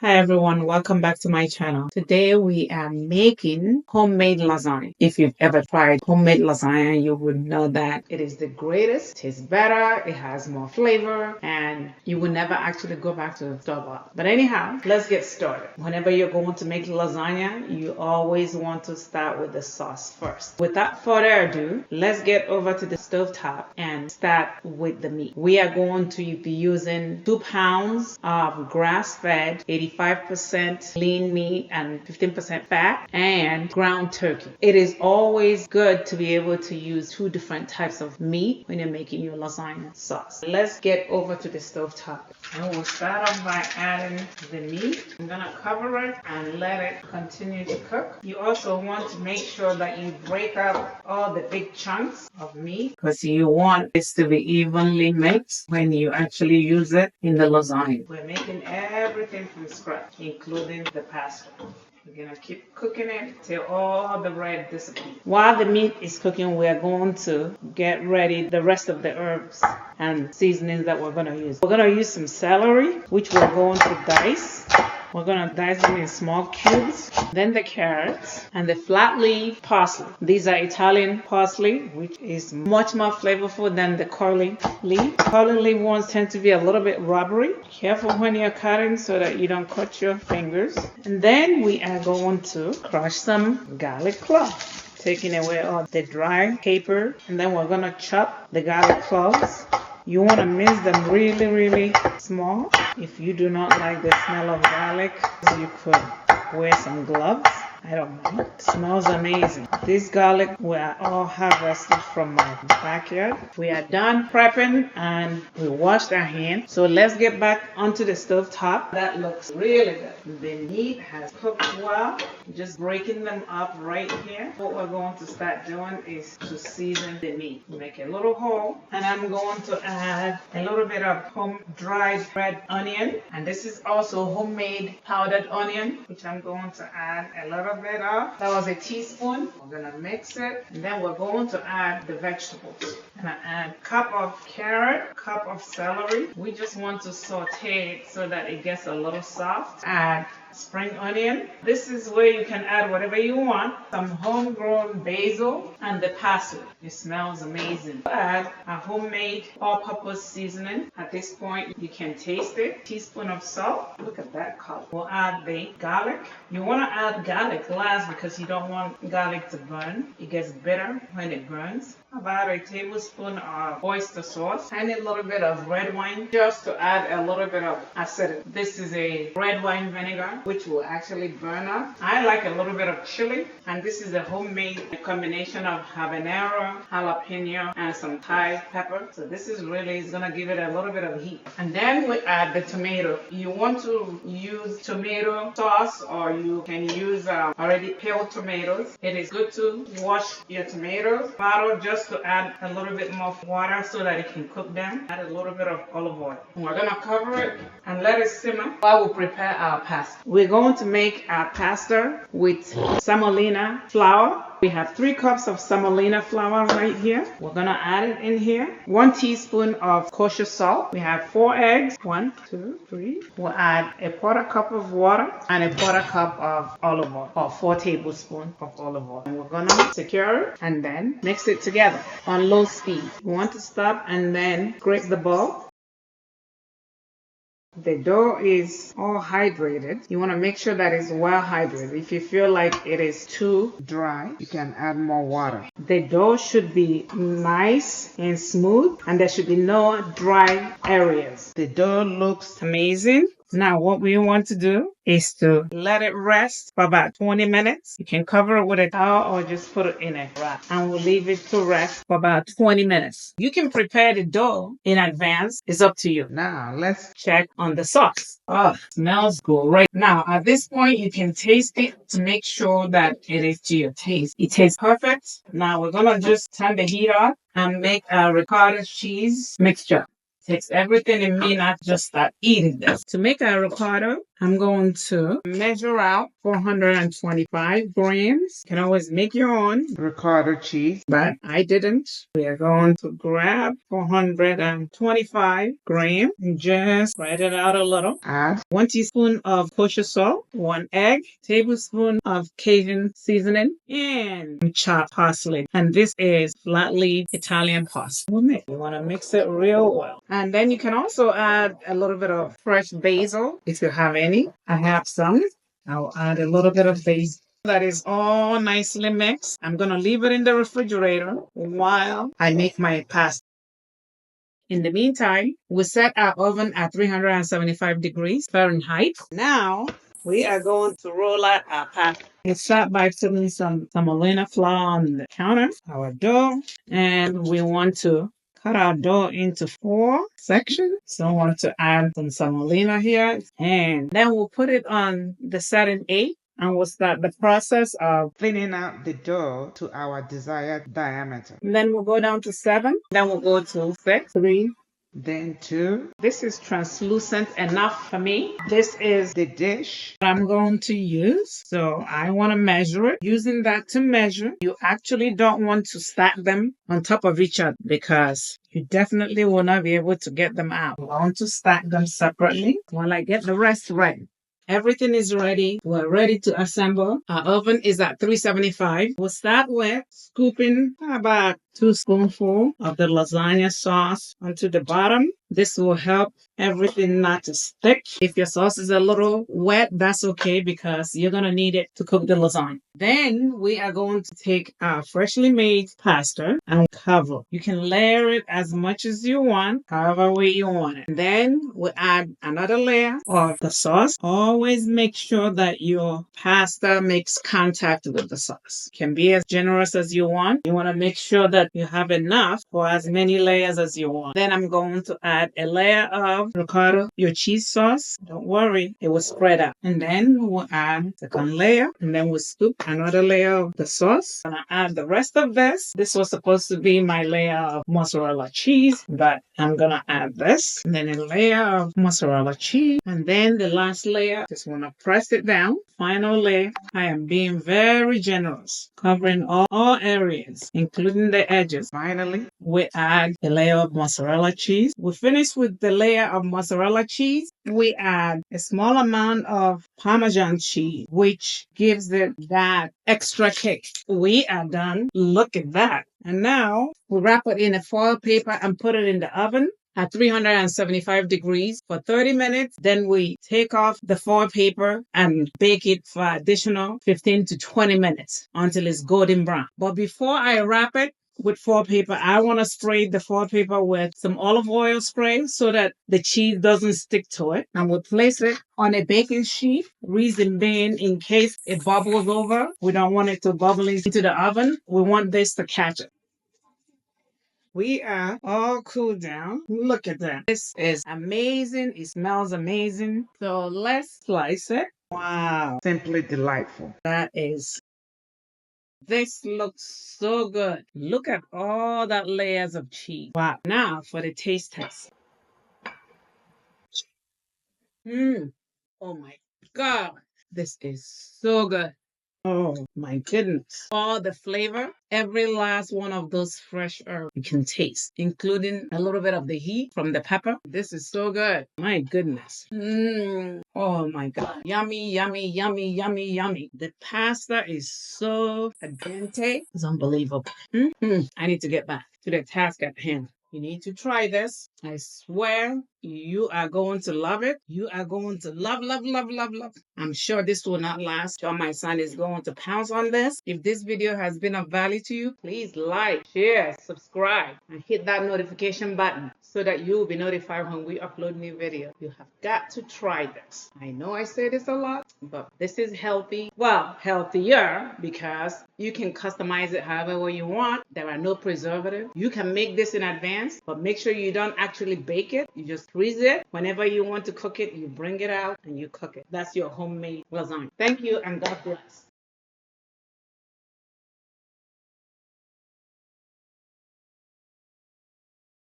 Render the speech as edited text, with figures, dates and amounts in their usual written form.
Hi everyone, welcome back to my channel. Today we are making homemade lasagna. If you've ever tried homemade lasagna, you would know that it is the greatest, tastes better, it has more flavor, and you will never actually go back to store-bought. But anyhow, let's get started. Whenever you're going to make lasagna, you always want to start with the sauce first. Without further ado, let's get over to the stovetop and start with the meat. We are going to be using 2 pounds of grass-fed 85% lean meat and 15% fat and ground turkey. It is always good to be able to use 2 different types of meat when you're making your lasagna sauce. Let's get over to the stovetop. And we'll start off by adding the meat. I'm gonna cover it and let it continue to cook. You also want to make sure that you break up all the big chunks of meat because you want this to be evenly mixed when you actually use it in the lasagna. We're making everything from scratch, including the pasta. We're gonna keep cooking it till all the red disappears. While the meat is cooking, we are going to get ready the rest of the herbs and seasonings that we're gonna use. We're gonna use some celery, which we're going to dice. We're gonna dice them in small cubes. Then the carrots and the flat leaf parsley. These are Italian parsley, which is much more flavorful than the curly leaf. Curly leaf ones tend to be a little bit rubbery. Careful when you're cutting so that you don't cut your fingers. And then we are going to crush some garlic cloves, taking away all the dry paper. And then we're gonna chop the garlic cloves. You want to mince them really small. If you do not like the smell of garlic, you could wear some gloves. I don't know. It smells amazing. This garlic we are all harvested from my backyard. We are done prepping and we washed our hands. So let's get back onto the stove top. That looks really good. The meat has cooked well. Just breaking them up right here. What we're going to start doing is to season the meat. Make a little hole, and I'm going to add a little bit of home dried red onion, and this is also homemade powdered onion, which I'm going to add a little bit of. That was a teaspoon. We're gonna mix it, and then we're going to add the vegetables. And I add a cup of carrot, cup of celery. We just want to saute it so that it gets a little soft. Add spring onion. This is where you can add whatever you want. Some homegrown basil and the parsley. It smells amazing. Add a homemade all-purpose seasoning. At this point, you can taste it. Teaspoon of salt. Look at that color. We'll add the garlic. You want to add garlic last because you don't want garlic to burn. It gets bitter when it burns. About a tablespoon of oyster sauce and a little bit of red wine just to add a little bit of acidity. This is a red wine vinegar which will actually burn up. I like a little bit of chili, and this is a homemade combination of habanero, jalapeno, and some Thai pepper. So this is really gonna give it a little bit of heat. And then we add the tomato. You want to use tomato sauce or you can use already peeled tomatoes. It is good to wash your tomatoes. Bottle just to add a little bit more water so that it can cook them. Add a little bit of olive oil. And we're gonna cover it and let it simmer while we prepare our pasta. We're going to make our pasta with semolina flour. We have 3 cups of semolina flour right here. We're gonna add it in here. 1 teaspoon of kosher salt. We have 4 eggs. 1, 2, 3. We'll add a 1/4 cup of water and a 1/4 cup of olive oil, or 4 tablespoons of olive oil. And we're gonna secure it and then mix it together on low speed. We want to stop and then scrape the bowl. The dough is all hydrated. You want to make sure that it's well hydrated. If you feel like it is too dry, you can add more water. The dough should be nice and smooth, and there should be no dry areas. The dough looks amazing. Now what we want to do is to let it rest for about 20 minutes. You can cover it with a towel or just put it in a wrap, and we'll leave it to rest for about 20 minutes. You can prepare the dough in advance. It's up to you. Now let's check on the sauce. Oh, smells great. Now at this point you can taste it to make sure that it is to your taste. It tastes perfect. Now we're gonna just turn the heat off and make a ricotta cheese mixture. Takes everything in me not just start eating this. To make a ricotta, I'm going to measure out 425 grams. You can always make your own ricotta cheese, but I didn't. We are going to grab 425 grams and just spread it out a little. Add 1 teaspoon of kosher salt, 1 egg, tablespoon of Cajun seasoning, and chopped parsley. And this is flat leaf Italian parsley. You want to mix it real well. And then you can also add a little bit of fresh basil if you have any. I have some. I'll add a little bit of basil. That is all nicely mixed. I'm going to leave it in the refrigerator while I make my pasta. In the meantime, we set our oven at 375 degrees Fahrenheit. Now, we are going to roll out our pasta. Let's start by putting some semolina flour on the counter, our dough, and we want to cut our dough into 4 sections. So I want to add some semolina here, and then we'll put it on the setting 8. And we'll start the process of thinning out the dough to our desired diameter. And then we'll go down to 7. Then we'll go to 6, 3, then 2. This is translucent enough for me. This is the dish I'm going to use. So I want to measure it. Using that to measure, you actually don't want to stack them on top of each other because you definitely will not be able to get them out. I want to stack them separately while I get the rest ready. Everything is ready. We're ready to assemble. Our oven is at 375. We'll start with scooping about 2 spoonfuls of the lasagna sauce onto the bottom. This will help everything not to stick. If your sauce is a little wet, that's okay because you're going to need it to cook the lasagna. Then we are going to take our freshly made pasta and cover. You can layer it as much as you want, however way you want it. Then we add another layer of the sauce. Always make sure that your pasta makes contact with the sauce. You can be as generous as you want. You want to make sure that you have enough for as many layers as you want. Then I'm going to add a layer of ricotta, your cheese sauce. Don't worry, it will spread out. And then we'll add second layer, and then we'll scoop another layer of the sauce. And I add the rest of this. This was supposed to be my layer of mozzarella cheese, but I'm gonna add this. And then a layer of mozzarella cheese. And then the last layer, just wanna press it down. Final layer. I am being very generous, covering all areas, including the edges. Finally, we add a layer of mozzarella cheese. We finish with the layer of mozzarella cheese. We add a small amount of parmesan cheese, which gives it that extra kick. We are done. Look at that. And now we wrap it in a foil paper and put it in the oven at 375 degrees for 30 minutes. Then we take off the foil paper and bake it for additional 15 to 20 minutes until it's golden brown. But before I wrap it with foil paper, I want to spray the foil paper with some olive oil spray so that the cheese doesn't stick to it. And we'll place it on a baking sheet. Reason being, in case it bubbles over, we don't want it to bubble into the oven. We want this to catch it. We are all cooled down. Look at that. This is amazing. It smells amazing. So let's slice it. Wow. Simply delightful. This looks so good. Look at all that layers of cheese. Wow. Now for the taste test. Oh my God. This is so good. Oh my goodness. All the flavor, every last one of those fresh herbs you can taste, including a little bit of the heat from the pepper. This is so good. My goodness. Oh my God. Yummy, yummy, yummy, yummy, yummy. The pasta is so al dente. It's unbelievable. I need to get back to the task at hand. You need to try this. I swear you are going to love it. You are going to love, love, love, love, love. I'm sure this will not last. Sure, my son is going to pounce on this. If this video has been of value to you, please like, share, subscribe, and hit that notification button so that you will be notified when we upload new videos. You have got to try this. I know I say this a lot, but this is healthy. Well, healthier because you can customize it however way you want. There are no preservatives. You can make this in advance, but make sure you don't actually bake it. You just freeze it. Whenever you want to cook it, you bring it out and you cook it. That's your homemade lasagna. Thank you and God bless.